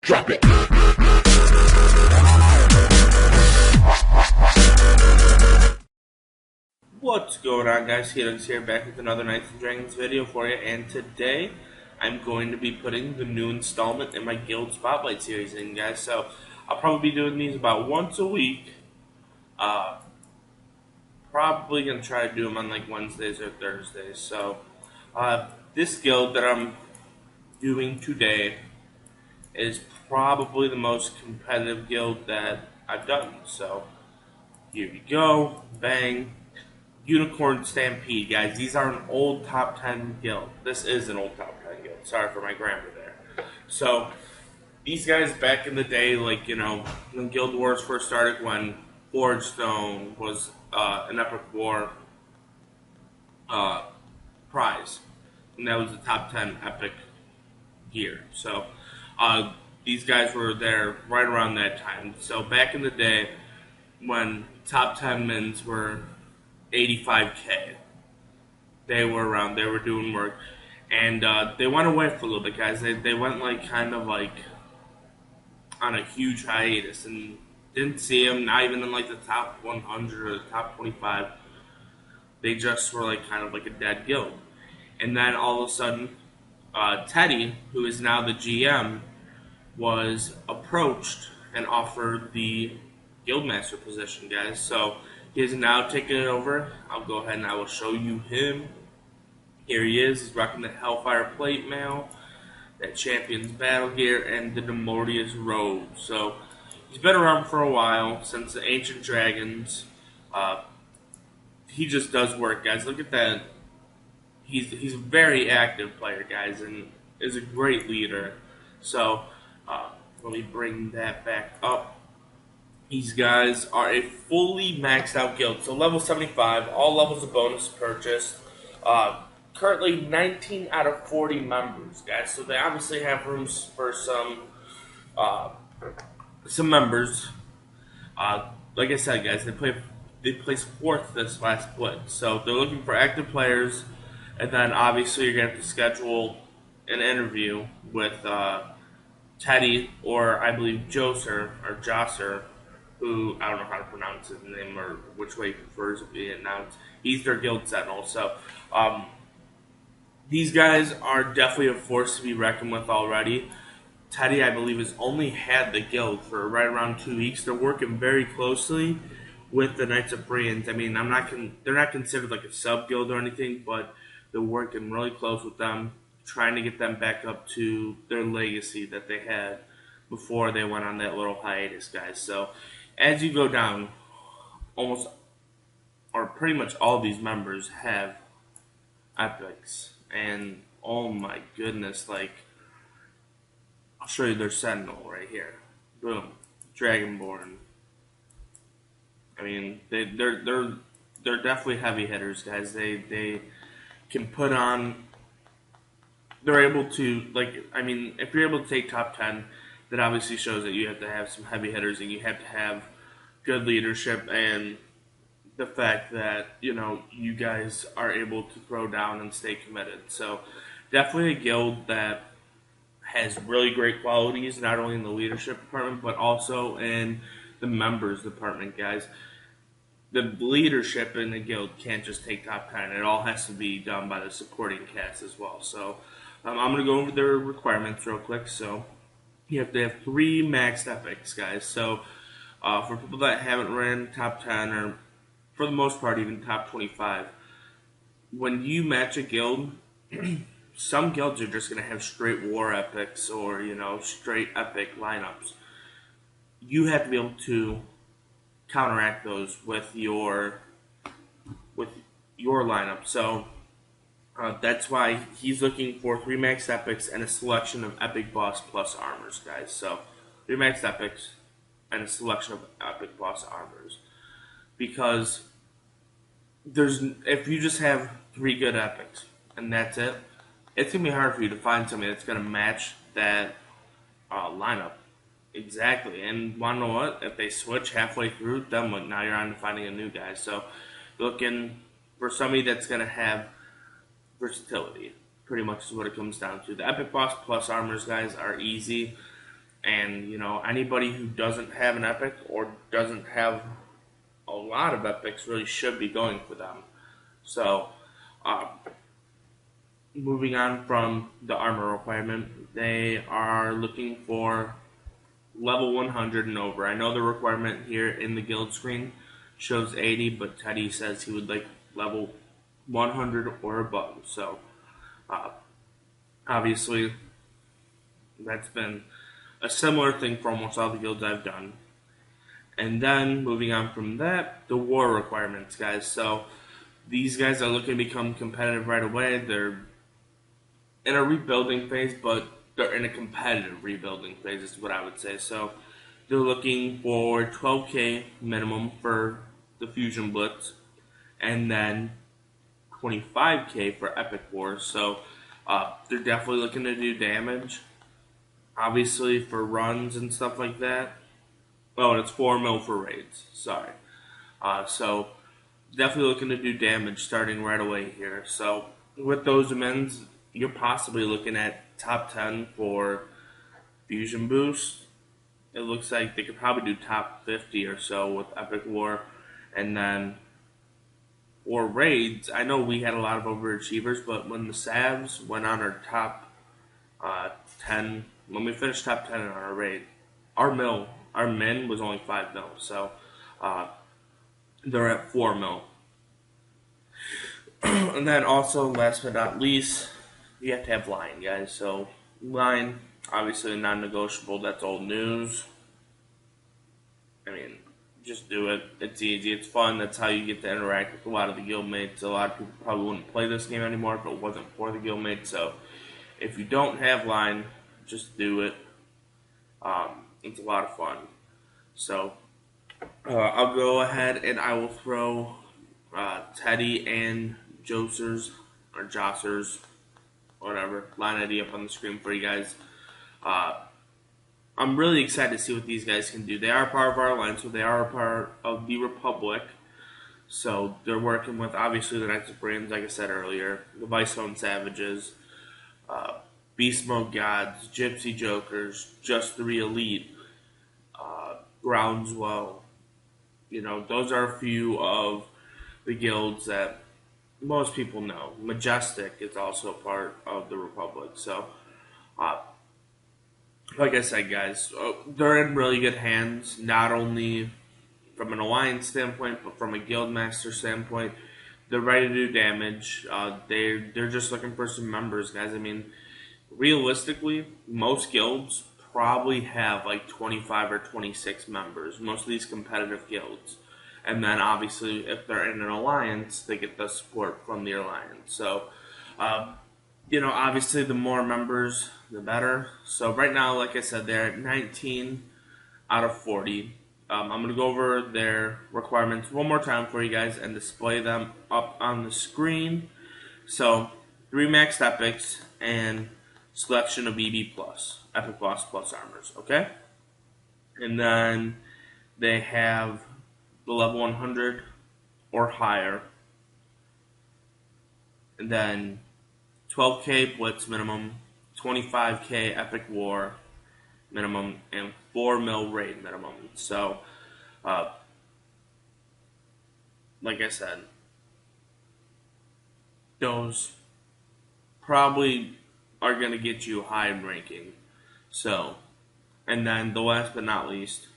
Drop it. What's going on, guys? TDunks here, back with another Knights and Dragons video for you, and today I'm going to be putting the new installment in my Guild Spotlight series in, guys. So I'll probably be doing these about once a week. Probably gonna try to do them on like Wednesdays or Thursdays. So this guild that I'm doing today is probably the most competitive guild that I've done. So here we go, bang. Unicorn Stampede, guys. These are an old top 10 guild. This is an old top 10 guild. Sorry for my grammar there. So, these guys back in the day, like, you know, when Guild Wars first started, when Forge Stone was an Epic War prize. And that was the top 10 Epic gear. So, these guys were there right around that time. So, back in the day, when top 10 mins were 85K. They were around, they were doing work, and they went away for a little bit, guys. They went like kind of like on a huge hiatus and didn't see them, not even in like the top 100 or the top 25. They just were like kind of like a dead guild. And then all of a sudden, Teddy, who is now the GM, was approached and offered the Guildmaster position, guys. So he is now taking it over. I'll go ahead and I will show you him. Here he is. He's rocking the Hellfire Plate Mail, that Champion's Battle Gear, and the Demortius Robe. So he's been around for a while, since the Ancient Dragons. He just does work, guys. Look at that. He's a very active player, guys, and is a great leader. So let me bring that back up. These guys are a fully maxed out guild. So level 75, all levels of bonus purchased. Currently 19 out of 40 members, guys. So they obviously have rooms for some members. Like I said, guys, they placed fourth this last split. So they're looking for active players, and then obviously you're gonna have to schedule an interview with Teddy, or I believe Joser or Josser, who I don't know how to pronounce his name or which way he prefers to be announced. He's their guild sentinel. So these guys are definitely a force to be reckoned with already. Teddy, I believe, has only had the guild for right around 2 weeks. They're working very closely with the Knights of Brians. I mean, they're not considered like a sub guild or anything, but they're working really close with them, trying to get them back up to their legacy that they had before they went on that little hiatus, guys. So as you go down, almost, or pretty much all these members have epics. And oh my goodness, like, I'll show you their Sentinel right here. Boom. Dragonborn. I mean, they're definitely heavy hitters, guys. They can put on, they're able to, like, I mean, if you're able to take top 10, that obviously shows that you have to have some heavy hitters and you have to have good leadership, and the fact that, you know, you guys are able to throw down and stay committed. So definitely a guild that has really great qualities, not only in the leadership department, but also in the members department, guys. The leadership in the guild can't just take top 10. It all has to be done by the supporting cast as well. So I'm going to go over their requirements real quick. So you have to have 3 maxed epics, guys. So for people that haven't ran top 10, or for the most part even top 25, when you match a guild, some guilds are just going to have straight war epics, or, you know, straight epic lineups. You have to be able to counteract those with your lineup. So that's why he's looking for 3 maxed epics and a selection of epic boss plus armors, guys. So 3 maxed epics and a selection of epic boss armors, because if you just have 3 good epics and that's it, it's gonna be hard for you to find somebody that's gonna match that lineup exactly. And wanna know what? If they switch halfway through, then what? Now you're on to finding a new guy. So looking for somebody that's gonna have versatility, pretty much is what it comes down to. The epic boss plus armors, guys, are easy. And anybody who doesn't have an epic or doesn't have a lot of epics really should be going for them. So, uh, moving on from the armor requirement, they are looking for level 100 and over. I know the requirement here in the guild screen shows 80, but Teddy says he would like level 100 or above. So, uh, obviously, that's been a similar thing for almost all the guilds I've done. And then, moving on from that, the war requirements, guys. So, these guys are looking to become competitive right away. They're in a rebuilding phase, but they're in a competitive rebuilding phase, is what I would say. So, they're looking for 12k minimum for the Fusion Blitz, and then 25k for Epic Wars. So, they're definitely looking to do damage. Obviously, for runs and stuff like that. Oh, and it's 4 mil for raids. Sorry. So, definitely looking to do damage starting right away here. So, with those amends, you're possibly looking at top 10 for Fusion Boost. It looks like they could probably do top 50 or so with Epic War. And then for raids, I know we had a lot of overachievers, but when the Savs went on our top 10, when we finished top 10 in our raid, our min was only 5 mil, so they're at 4 mil. And then also, last but not least, you have to have line, guys. So line, obviously non-negotiable. That's old news. I mean, just do it. It's easy. It's fun. That's how you get to interact with a lot of the guildmates. A lot of people probably wouldn't play this game anymore if it wasn't for the guildmates. So if you don't have line, just do it. It's a lot of fun. So I'll go ahead and I will throw Teddy and Joser's or Josser's, whatever, line ID up on the screen for you guys. I'm really excited to see what these guys can do. They are part of our alliance, so they are a part of the Republic. So they're working with, obviously, the Knights of Brands, like I said earlier, the Vicehone Savages, Beast Mode Gods, Gypsy Jokers, Just 3 Elite, Groundswell. Those are a few of the guilds that most people know. Majestic is also part of the Republic. So, like I said, guys, they're in really good hands, not only from an alliance standpoint, but from a guildmaster standpoint. They're ready to do damage. They're just looking for some members, guys. I mean, realistically, most guilds probably have like 25 or 26 members. Most of these competitive guilds. And then, obviously, if they're in an alliance, they get the support from the alliance. So, obviously, the more members, the better. So, right now, like I said, they're at 19 out of 40. I'm going to go over their requirements one more time for you guys and display them up on the screen. So, 3 maxed epics and selection of EB+, Epic Boss Plus armors, okay? And then they have the level 100 or higher. And then 12k Blitz minimum, 25k Epic War minimum, and 4 mil raid minimum. So, like I said, those probably are going to get you high in ranking. So, and then the last but not least,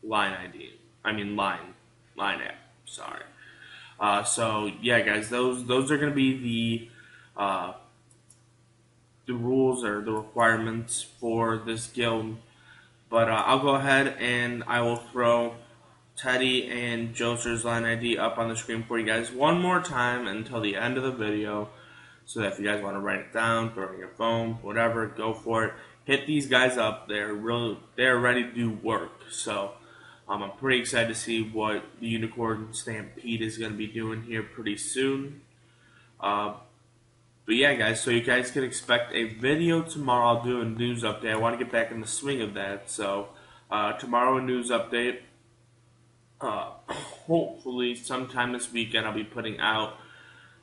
line ID. I mean line app. Sorry. So yeah, guys, those are going to be the rules or the requirements for this guild. But I'll go ahead and I will throw Teddy and Joser's line ID up on the screen for you guys one more time until the end of the video. So that if you guys want to write it down, throw it on your phone, whatever, go for it. Hit these guys up. They're ready to do work. So I'm pretty excited to see what the Unicorn Stampede is going to be doing here pretty soon. But yeah, guys, so you guys can expect a video tomorrow. I'll do a news update. I want to get back in the swing of that. So tomorrow, a news update. Hopefully, sometime this weekend, I'll be putting out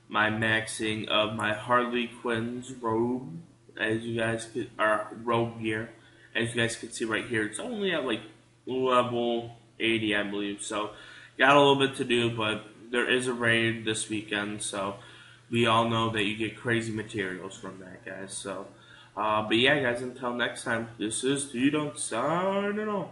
my maxing of my Harley Quinn's robe, as you guys could, or robe gear, As you guys can see right here, it's only at like level 80, I believe. So got a little bit to do, but there is a raid this weekend, so we all know that you get crazy materials from that, guys. So, but yeah, guys, until next time, this is TDunks signing off.